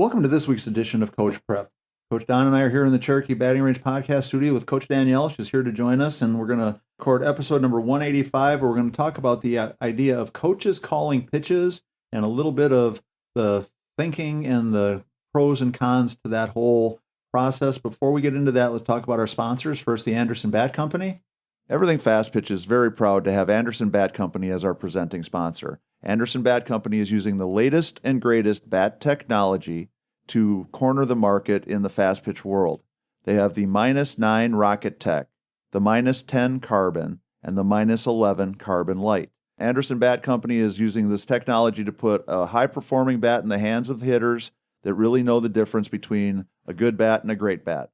Welcome to this week's edition of Coach Prep. Coach Don and I are here in the Cherokee Batting Range podcast studio with Coach Danielle. She's here to join us, and we're going to record episode number 185, where we're going to talk about the idea of coaches calling pitches and a little bit of the thinking and the pros and cons to that whole process. Before we get into that, let's talk about our sponsors. First, the Anderson Bat Company. Everything Fast Pitch is very proud to have Anderson Bat Company as our presenting sponsor. Anderson Bat Company is using the latest and greatest bat technology to corner the market in the fast pitch world. They have the -9 Rocket Tech, the -10 Carbon, and the -11 Carbon Light. Anderson Bat Company is using this technology to put a high-performing bat in the hands of hitters that really know the difference between a good bat and a great bat.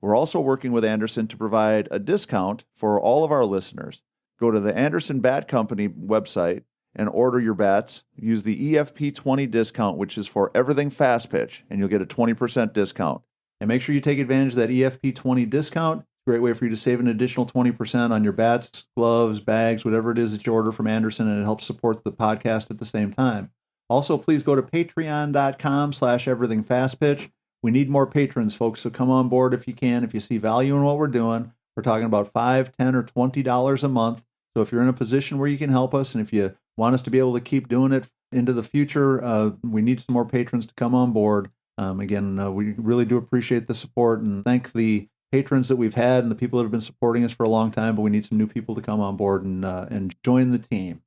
We're also working with Anderson to provide a discount for all of our listeners. Go to the Anderson Bat Company website and order your bats. Use the EFP20 discount, which is for everything fast pitch, and you'll get a 20% discount. And make sure you take advantage of that EFP20 discount. It's a great way for you to save an additional 20% on your bats, gloves, bags, whatever it is that you order from Anderson, and it helps support the podcast at the same time. Also, please go to patreon.com/everythingfastpitch. We need more patrons, folks, so come on board if you can. If you see value in what we're doing, we're talking about $5, $10, or $20 a month. So if you're in a position where you can help us, and if you want us to be able to keep doing it into the future, we need some more patrons to come on board. We really do appreciate the support and thank the patrons that we've had and the people that have been supporting us for a long time, but we need some new people to come on board and join the team.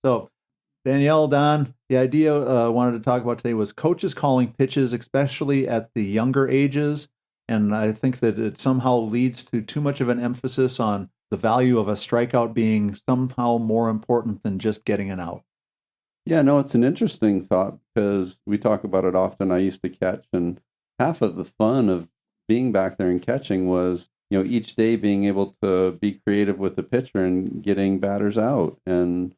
So Danielle, Don, the idea I wanted to talk about today was coaches calling pitches, especially at the younger ages. And I think that it somehow leads to too much of an emphasis on the value of a strikeout being somehow more important than just getting an out. Yeah, no, it's an interesting thought because we talk about it often. I used to catch, and half of the fun of being back there and catching was, each day being able to be creative with the pitcher and getting batters out and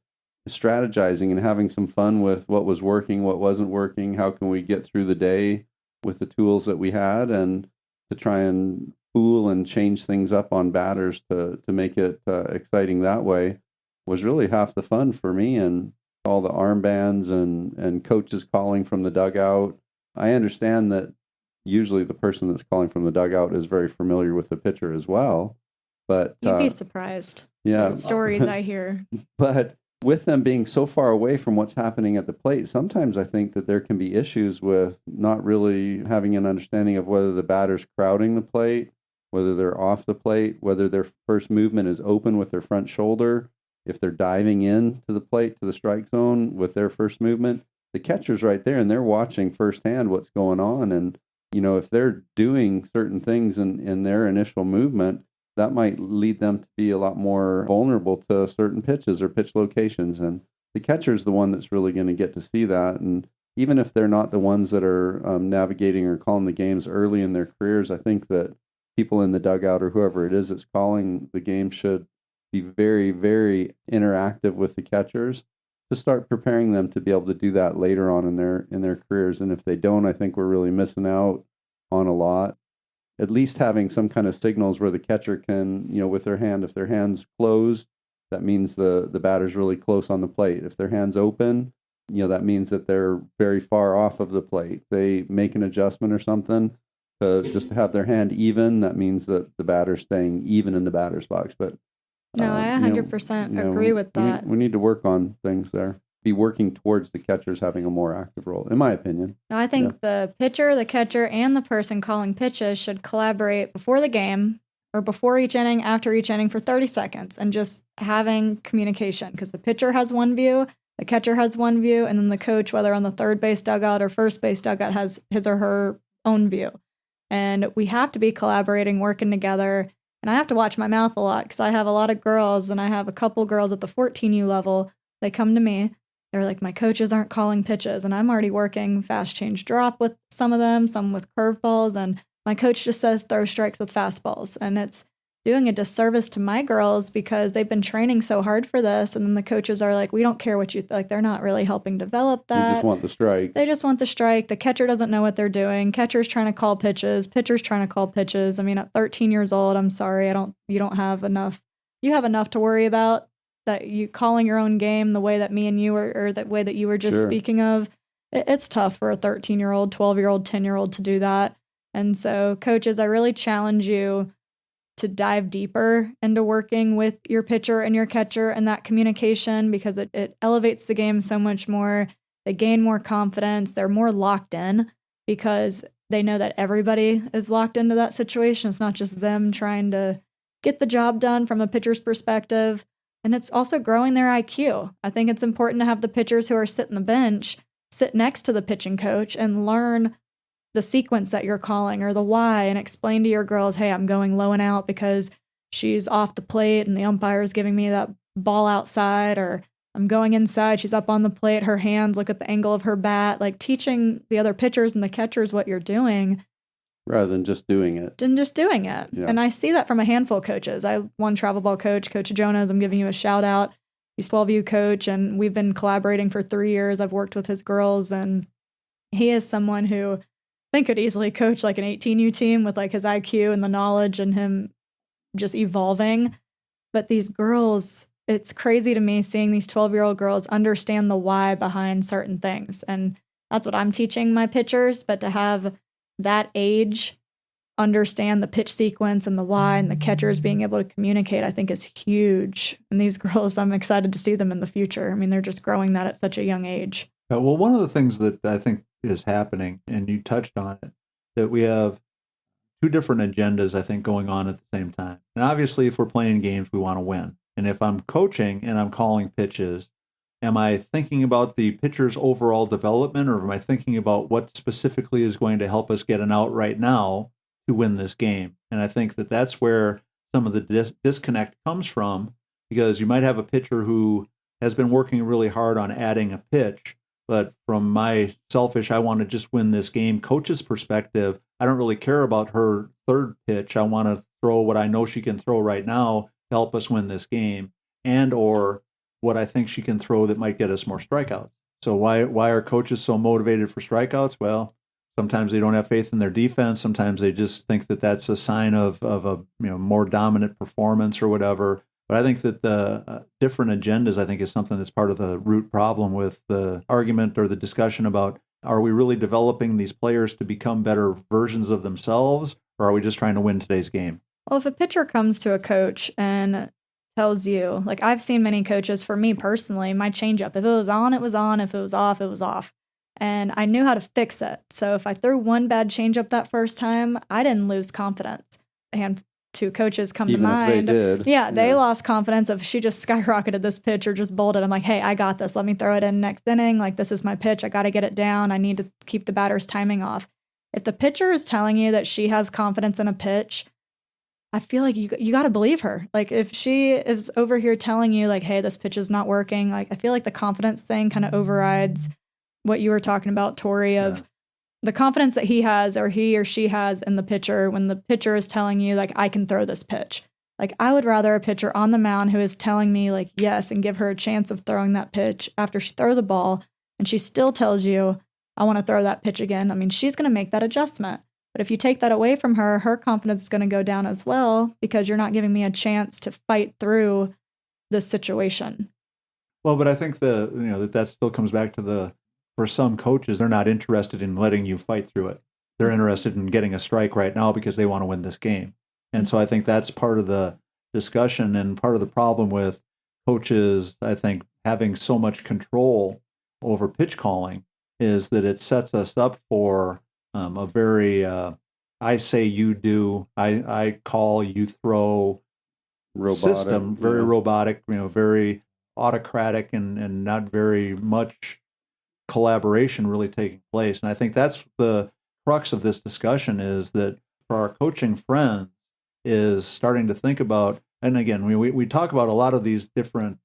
strategizing and having some fun with what was working, what wasn't working, how can we get through the day with the tools that we had, and to try and fool and change things up on batters to make it exciting that way was really half the fun for me. And all the armbands and coaches calling from the dugout. I understand that usually the person that's calling from the dugout is very familiar with the pitcher as well. But you'd be surprised. Yeah, the stories I hear. But with them being so far away from what's happening at the plate, sometimes I think that there can be issues with not really having an understanding of whether the batter's crowding the plate, whether they're off the plate, whether their first movement is open with their front shoulder, if they're diving in to the plate, to the strike zone with their first movement. The catcher's right there, and they're watching firsthand what's going on. And, if they're doing certain things in their initial movement, that might lead them to be a lot more vulnerable to certain pitches or pitch locations. And the catcher's the one that's really going to get to see that. And even if they're not the ones that are navigating or calling the games early in their careers, I think that people in the dugout or whoever it is that's calling the game should be very, very interactive with the catchers to start preparing them to be able to do that later on in their careers. And if they don't, I think we're really missing out on a lot. At least having some kind of signals where the catcher can, with their hand, if their hand's closed, that means the batter's really close on the plate. If their hand's open, that means that they're very far off of the plate. They make an adjustment or something just to have their hand even, that means that the batter's staying even in the batter's box. But no, I 100% agree with that. We need to work on things there. Be working towards the catchers having a more active role, in my opinion. No, I think the pitcher, the catcher, and the person calling pitches should collaborate before the game or before each inning, after each inning for 30 seconds and just having communication, because the pitcher has one view, the catcher has one view, and then the coach, whether on the third base dugout or first base dugout, has his or her own view. And we have to be collaborating, working together. And I have to watch my mouth a lot because I have a lot of girls, and I have a couple girls at the 14U level. They come to me. They're like, my coaches aren't calling pitches, and I'm already working fast change drop with some of them, some with curveballs, and my coach just says throw strikes with fastballs. And it's doing a disservice to my girls because they've been training so hard for this, and then the coaches are like, we don't care what you like. They're not really helping develop that. You just want the strike. They just want the strike. The catcher doesn't know what they're doing. Catcher's trying to call pitches. Pitcher's trying to call pitches. I mean, at 13 years old, I'm sorry, you don't have enough. You have enough to worry about. That you calling your own game the way that me and you were, or the way that you were just speaking of, it's tough for a 13-year-old, 12-year-old, 10-year-old to do that. And so, coaches, I really challenge you to dive deeper into working with your pitcher and your catcher and that communication, because it elevates the game so much more. They gain more confidence. They're more locked in because they know that everybody is locked into that situation. It's not just them trying to get the job done from a pitcher's perspective. And it's also growing their IQ. I think it's important to have the pitchers who are sitting the bench sit next to the pitching coach and learn the sequence that you're calling or the why, and explain to your girls, hey, I'm going low and out because she's off the plate and the umpire is giving me that ball outside, or I'm going inside, she's up on the plate, her hands, look at the angle of her bat, like teaching the other pitchers and the catchers what you're doing. Rather than just doing it. Yeah. And I see that from a handful of coaches. One travel ball coach, Coach Jonas, I'm giving you a shout out. He's 12U coach, and we've been collaborating for 3 years. I've worked with his girls, and he is someone who I think could easily coach like an 18U team with like his IQ and the knowledge and him just evolving. But these girls, it's crazy to me seeing these 12-year-old girls understand the why behind certain things. And that's what I'm teaching my pitchers. But to have that age understand the pitch sequence and the why, and the catchers being able to communicate, I think is huge. And these girls, I'm excited to see them in the future. I mean, they're just growing that at such a young age. Well, one of the things that I think is happening, and you touched on it, that we have two different agendas, I think, going on at the same time. And obviously, if we're playing games, we want to win. And if I'm coaching and I'm calling pitches, am I thinking about the pitcher's overall development, or am I thinking about what specifically is going to help us get an out right now to win this game? And I think that that's where some of the disconnect comes from, because you might have a pitcher who has been working really hard on adding a pitch, but from my selfish, I want to just win this game coach's perspective, I don't really care about her third pitch. I want to throw what I know she can throw right now to help us win this game, and or what I think she can throw that might get us more strikeouts. So why are coaches so motivated for strikeouts? Well, sometimes they don't have faith in their defense. Sometimes they just think that that's a sign of a more dominant performance or whatever. But I think that the different agendas, I think, is something that's part of the root problem with the argument or the discussion about, are we really developing these players to become better versions of themselves, or are we just trying to win today's game? Well, if a pitcher comes to a coach and tells you, like I've seen many coaches, for me personally, my changeup, if it was on, it was on. If it was off, it was off. And I knew how to fix it. So if I threw one bad changeup that first time, I didn't lose confidence. And two coaches come Even to mind. If they did. Yeah, they lost confidence of, she just skyrocketed this pitch or just bolted. I'm like, hey, I got this. Let me throw it in next inning. Like, this is my pitch. I got to get it down. I need to keep the batter's timing off. If the pitcher is telling you that she has confidence in a pitch, I feel like you got to believe her. Like, if she is over here telling you like, hey, this pitch is not working, like I feel like the confidence thing kind of overrides what you were talking about, Tori, of the confidence that he has or he or she has in the pitcher when the pitcher is telling you like, I can throw this pitch. Like, I would rather a pitcher on the mound who is telling me like, yes, and give her a chance of throwing that pitch after she throws a ball and she still tells you, I want to throw that pitch again. I mean, she's going to make that adjustment. But if you take that away from her, her confidence is going to go down as well, because you're not giving me a chance to fight through this situation. Well, but I think that still comes back to for some coaches, they're not interested in letting you fight through it. They're interested in getting a strike right now because they want to win this game. And so I think that's part of the discussion and part of the problem with coaches, I think, having so much control over pitch calling, is that it sets us up for a very, I say you do, I call you throw robotic system, very robotic, very autocratic and not very much collaboration really taking place. And I think that's the crux of this discussion, is that for our coaching friends is starting to think about, and again, we talk about a lot of these different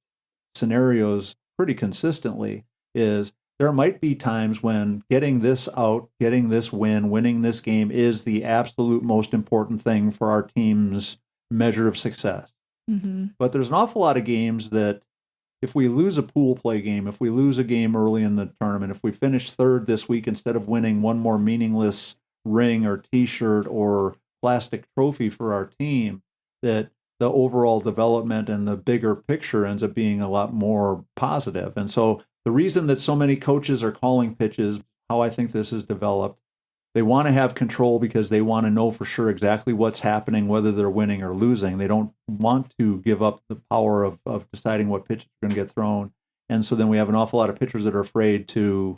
scenarios pretty consistently, is there might be times when getting this out, getting this win, winning this game is the absolute most important thing for our team's measure of success. Mm-hmm. But there's an awful lot of games that if we lose a pool play game, if we lose a game early in the tournament, if we finish third this week instead of winning one more meaningless ring or T-shirt or plastic trophy for our team, that the overall development and the bigger picture ends up being a lot more positive. And so the reason that so many coaches are calling pitches how I think this is developed. They want to have control because they want to know for sure exactly what's happening, whether they're winning or losing. They don't want to give up the power of deciding what pitches are going to get thrown. And so then we have an awful lot of pitchers that are afraid to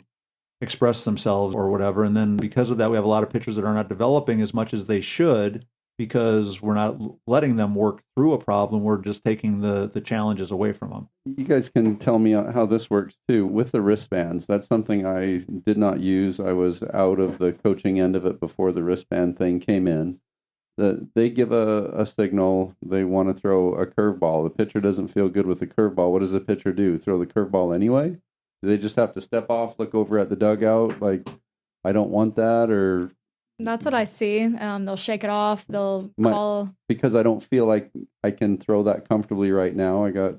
express themselves or whatever. And then because of that, we have a lot of pitchers that are not developing as much as they should because we're not letting them work through a problem. We're just taking the challenges away from them. You guys can tell me how this works too with the wristbands. That's something I did not use. I was out of the coaching end of it before the wristband thing came in. They give a signal. They want to throw a curveball. The pitcher doesn't feel good with the curveball. What does the pitcher do? Throw the curveball anyway? Do they just have to step off, look over at the dugout, like, I don't want that, or... That's what I see. They'll shake it off. They'll call... Because I don't feel like I can throw that comfortably right now. I got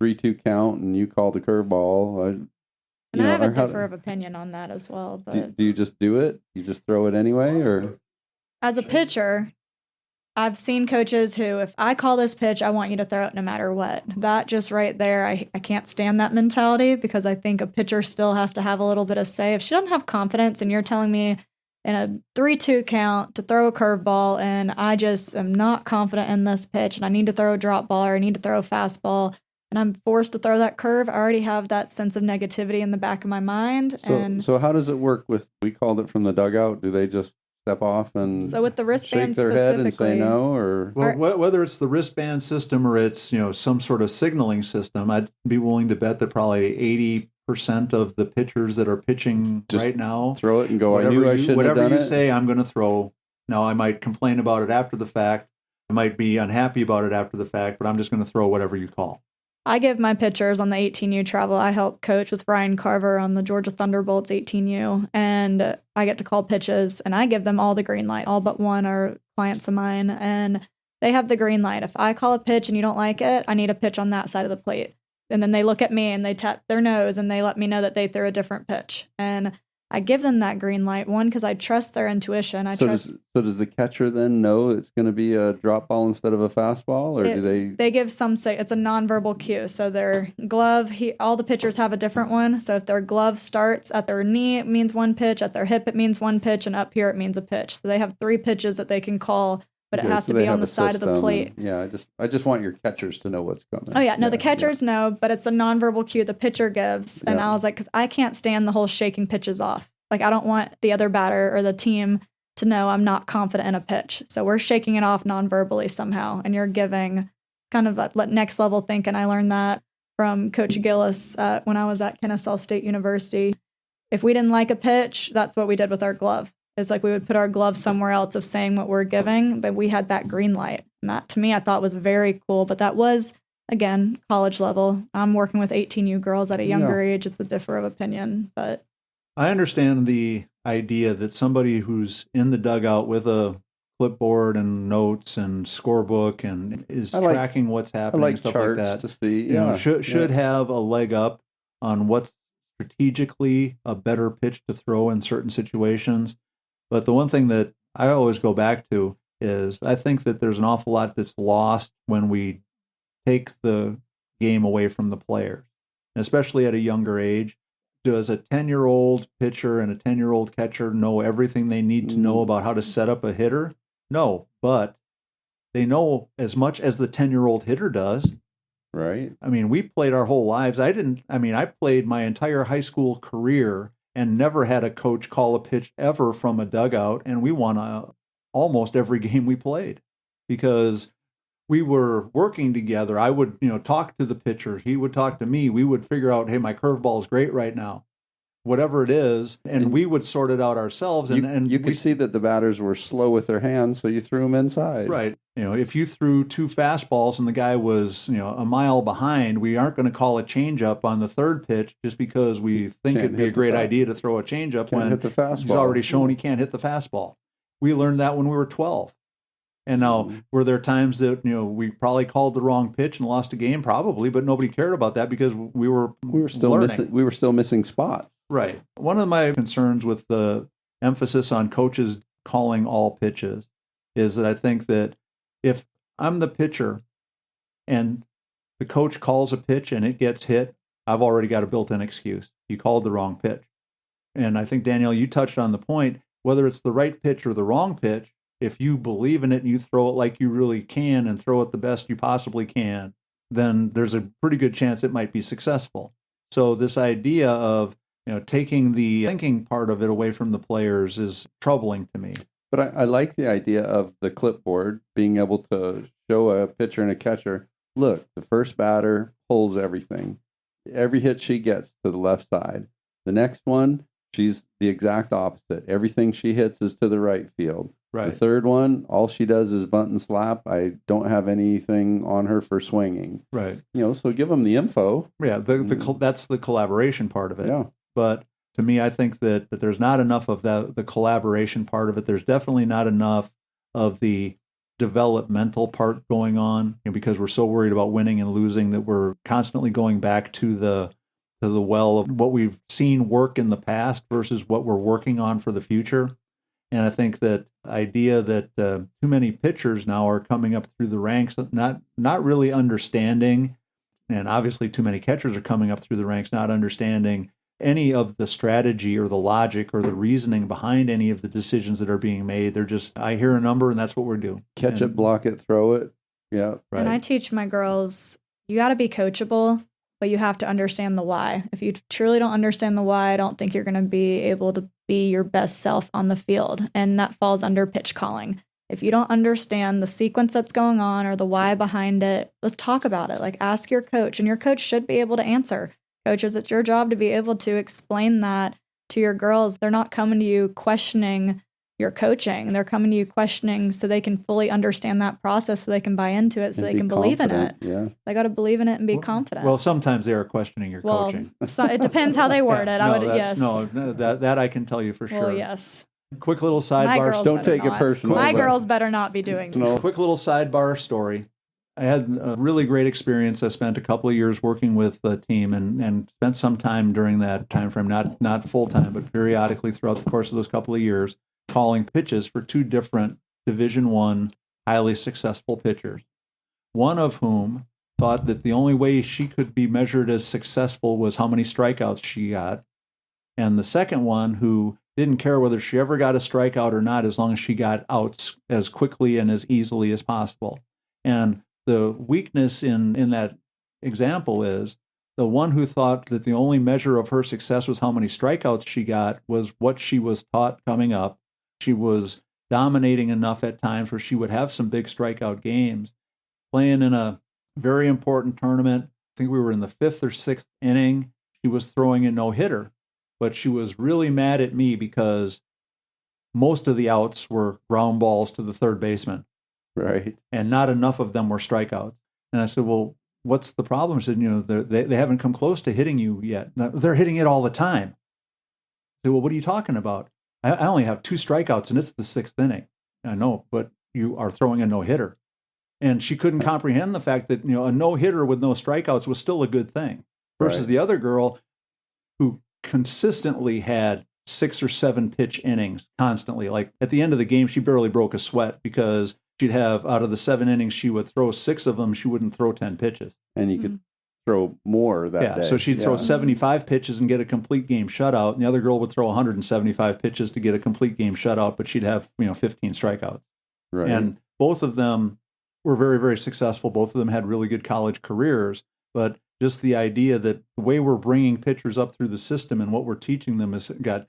3-2 count, and you called a curveball. I have a different opinion on that as well. But do you just do it? You just throw it anyway, or... As a pitcher, I've seen coaches who, if I call this pitch, I want you to throw it no matter what. That just right there, I can't stand that mentality because I think a pitcher still has to have a little bit of say. If she doesn't have confidence and you're telling me in a 3-2 count to throw a curveball and I just am not confident in this pitch and I need to throw a drop ball or I need to throw a fastball and I'm forced to throw that curve, I already have that sense of negativity in the back of my mind. So how does it work with, we called it from the dugout, do they just step off and so with the wristband shake their head and say no, or whether it's the wristband system or it's some sort of signaling system, I'd be willing to bet that probably 80% of the pitchers that are pitching just right now throw it and go. I knew I shouldn't have done it. Whatever you say, I'm going to throw. Now I might complain about it after the fact. I might be unhappy about it after the fact, but I'm just going to throw whatever you call. I give my pitchers on the 18U travel. I help coach with Ryan Carver on the Georgia Thunderbolts 18U, and I get to call pitches, and I give them all the green light. All but one are clients of mine, and they have the green light. If I call a pitch and you don't like it, I need a pitch on that side of the plate. And then they look at me and they tap their nose and they let me know that they threw a different pitch. And I give them that green light, one, because I trust their intuition. Does the catcher then know it's going to be a drop ball instead of a fastball, or do they? They give some say it's a nonverbal cue. So their glove, all the pitchers have a different one. So if their glove starts at their knee, it means one pitch. At their hip, it means one pitch, and up here, it means a pitch. So they have 3 pitches that they can call, but it has to be on the side of the plate. Yeah, I just want your catchers to know what's coming. Oh yeah, no, the catchers know, but it's a nonverbal cue the pitcher gives. And I was like, because I can't stand the whole shaking pitches off. Like, I don't want the other batter or the team to know I'm not confident in a pitch. So we're shaking it off non-verbally somehow. And you're giving kind of a next level thinking. I learned that from Coach Gillis when I was at Kennesaw State University. If we didn't like a pitch, that's what we did with our glove. It's like we would put our glove somewhere else of saying what we're giving, but we had that green light. And that, to me, I thought was very cool. But that was, again, college level. I'm working with 18U girls at a younger age. It's a differ of opinion, but... I understand the idea that somebody who's in the dugout with a clipboard and notes and scorebook and is tracking what's happening, and stuff charts like that, to see. Should have a leg up on what's strategically a better pitch to throw in certain situations. But the one thing that I always go back to is I think that there's an awful lot that's lost when we take the game away from the players, and especially at a younger age. Does a 10-year-old pitcher and a 10-year-old catcher know everything they need to know about how to set up a hitter? No, but they know as much as the 10-year-old hitter does. Right. I mean, we played our whole lives. I played my entire high school career and never had a coach call a pitch ever from a dugout, and we won almost every game we played because we were working together. I would, talk to the pitcher. He would talk to me. We would figure out, hey, my curveball is great right now, whatever it is, and we would sort it out ourselves. And you could see that the batters were slow with their hands, so you threw them inside. Right. If you threw 2 fastballs and the guy was, a mile behind, we aren't going to call a changeup on the third pitch just because we think it'd be a great idea to throw a changeup when hit the fastball. He's already shown he can't hit the fastball. We learned that when we were 12. And now, were there times that, we probably called the wrong pitch and lost a game? Probably, but nobody cared about that because we were still learning. We were still missing spots. Right. One of my concerns with the emphasis on coaches calling all pitches is that I think that if I'm the pitcher and the coach calls a pitch and it gets hit, I've already got a built-in excuse. You called the wrong pitch. And I think, Danielle, you touched on the point, whether it's the right pitch or the wrong pitch, if you believe in it and you throw it like you really can and throw it the best you possibly can, then there's a pretty good chance it might be successful. So this idea of taking the thinking part of it away from the players is troubling to me. But I like the idea of the clipboard, being able to show a pitcher and a catcher, look, the first batter pulls everything. Every hit she gets to the left side. The next one, she's the exact opposite. Everything she hits is to the right field. Right. The third one, all she does is bunt and slap. I don't have anything on her for swinging. Right. So give them the info. Yeah, that's the collaboration part of it. Yeah. But to me, I think that there's not enough of the collaboration part of it. There's definitely not enough of the developmental part going on, because we're so worried about winning and losing that we're constantly going back to the well of what we've seen work in the past versus what we're working on for the future. And I think that idea that too many pitchers now are coming up through the ranks, not really understanding, and obviously too many catchers are coming up through the ranks not understanding any of the strategy or the logic or the reasoning behind any of the decisions that are being made. They're just, I hear a number and that's what we're doing. Catch it, block it, throw it. Yeah. Right. And I teach my girls, you got to be coachable, but you have to understand the why. If you truly don't understand the why, I don't think you're going to be able to be your best self on the field. And that falls under pitch calling. If you don't understand the sequence that's going on or the why behind it, let's talk about it. Like, ask your coach, and your coach should be able to answer. Coaches, it's your job to be able to explain that to your girls. They're not coming to you questioning your coaching. They're coming to you questioning so they can fully understand that process, so they can buy into it, so they can believe in it. Yeah. They got to believe in it and be confident. Well, sometimes they are questioning your coaching. So it depends how they word it. Yes. No, that I can tell you for sure. Well, yes. Quick little My sidebar. girls Don't better take it not. personal. My but- girls better not be doing that. No. Quick little sidebar story. I had a really great experience. I spent a couple of years working with the team and spent some time during that time frame, not full time, but periodically throughout the course of those couple of years, calling pitches for two different Division I highly successful pitchers. One of whom thought that the only way she could be measured as successful was how many strikeouts she got. And the second one, who didn't care whether she ever got a strikeout or not, as long as she got outs as quickly and as easily as possible. And the weakness in that example is the one who thought that the only measure of her success was how many strikeouts she got was what she was taught coming up. She was dominating enough at times where she would have some big strikeout games. Playing in a very important tournament, I think we were in the 5th or 6th inning, she was throwing a no-hitter. But she was really mad at me because most of the outs were ground balls to the third baseman. Right. And not enough of them were strikeouts. And I said, well, what's the problem? She said, they haven't come close to hitting you yet. They're hitting it all the time. I said, well, what are you talking about? I only have 2 strikeouts and it's the 6th inning. I know, but you are throwing a no-hitter. And she couldn't comprehend the fact that, a no-hitter with no strikeouts was still a good thing. Versus Right. the other girl who consistently had 6 or 7 pitch innings constantly. Like at the end of the game, she barely broke a sweat because she'd have, out of the 7 innings, she would throw 6 of them. She wouldn't throw 10 pitches. And you could throw more that day. So she'd throw 75 pitches and get a complete game shutout. And the other girl would throw 175 pitches to get a complete game shutout, but she'd have, 15 strikeouts. Right. And both of them were very, very successful. Both of them had really good college careers. But just the idea that the way we're bringing pitchers up through the system and what we're teaching them has got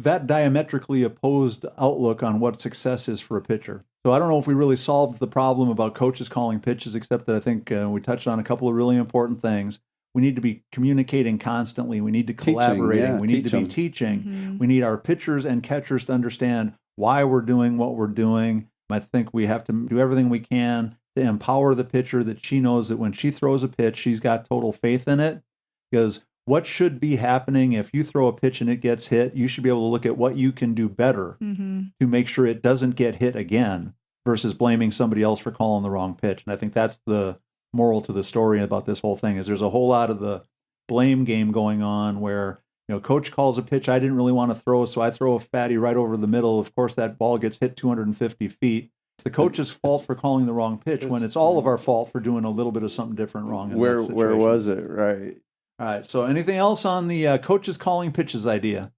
that diametrically opposed outlook on what success is for a pitcher. So I don't know if we really solved the problem about coaches calling pitches, except that I think we touched on a couple of really important things. We need to be communicating constantly. We need to collaborating. We need to be teaching. Mm-hmm. We need our pitchers and catchers to understand why we're doing what we're doing. I think we have to do everything we can to empower the pitcher, that she knows that when she throws a pitch, she's got total faith in it. Because what should be happening if you throw a pitch and it gets hit, you should be able to look at what you can do better to make sure it doesn't get hit again, versus blaming somebody else for calling the wrong pitch. And I think that's the moral to the story about this whole thing, is there's a whole lot of the blame game going on where, coach calls a pitch I didn't really want to throw, so I throw a fatty right over the middle. Of course, that ball gets hit 250 feet. It's the coach's fault for calling the wrong pitch, when it's all of our fault for doing a little bit of something different wrong. Where was it? Right. All right. So anything else on the coaches calling pitches idea?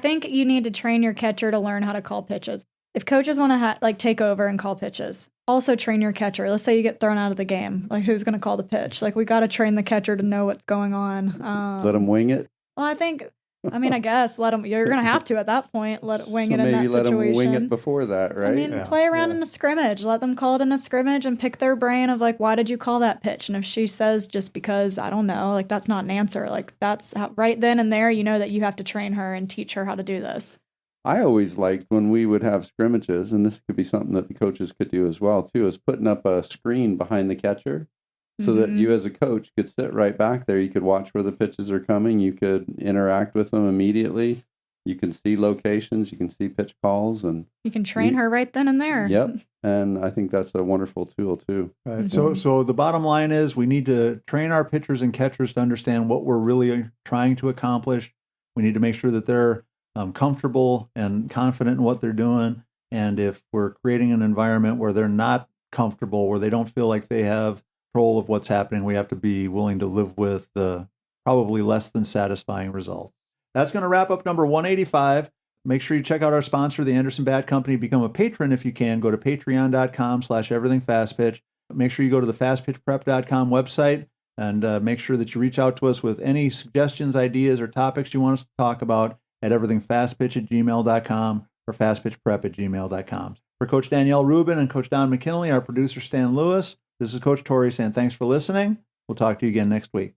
I think you need to train your catcher to learn how to call pitches. If coaches want to take over and call pitches, also train your catcher. Let's say you get thrown out of the game. Like, who's going to call the pitch? Like, we got to train the catcher to know what's going on. Let them wing it. Well, I guess let them. You're going to have to at that point. Wing it in that maybe let situation. them wing it before that, right? I mean, play around in a scrimmage. Let them call it in a scrimmage and pick their brain of like, why did you call that pitch? And if she says just because, I don't know, like that's not an answer. Like that's right then and there, you know that you have to train her and teach her how to do this. I always liked when we would have scrimmages, and this could be something that the coaches could do as well too, is putting up a screen behind the catcher so that you as a coach could sit right back there. You could watch where the pitches are coming. You could interact with them immediately. You can see locations. You can see pitch calls. And you can train her right then and there. Yep. And I think that's a wonderful tool too. Right. So the bottom line is we need to train our pitchers and catchers to understand what we're really trying to accomplish. We need to make sure that they're comfortable and confident in what they're doing. And if we're creating an environment where they're not comfortable, where they don't feel like they have control of what's happening, we have to be willing to live with the probably less than satisfying result. That's going to wrap up number 185. Make sure you check out our sponsor, the Anderson Bat Company. Become a patron if you can. Go to patreon.com/everythingfastpitch. Make sure you go to the fastpitchprep.com website and make sure that you reach out to us with any suggestions, ideas, or topics you want us to talk about at everythingfastpitch@gmail.com or fastpitchprep@gmail.com. For Coach Danielle Rubin and Coach Don McKinley, our producer Stan Lewis, this is Coach Torrey saying thanks for listening. We'll talk to you again next week.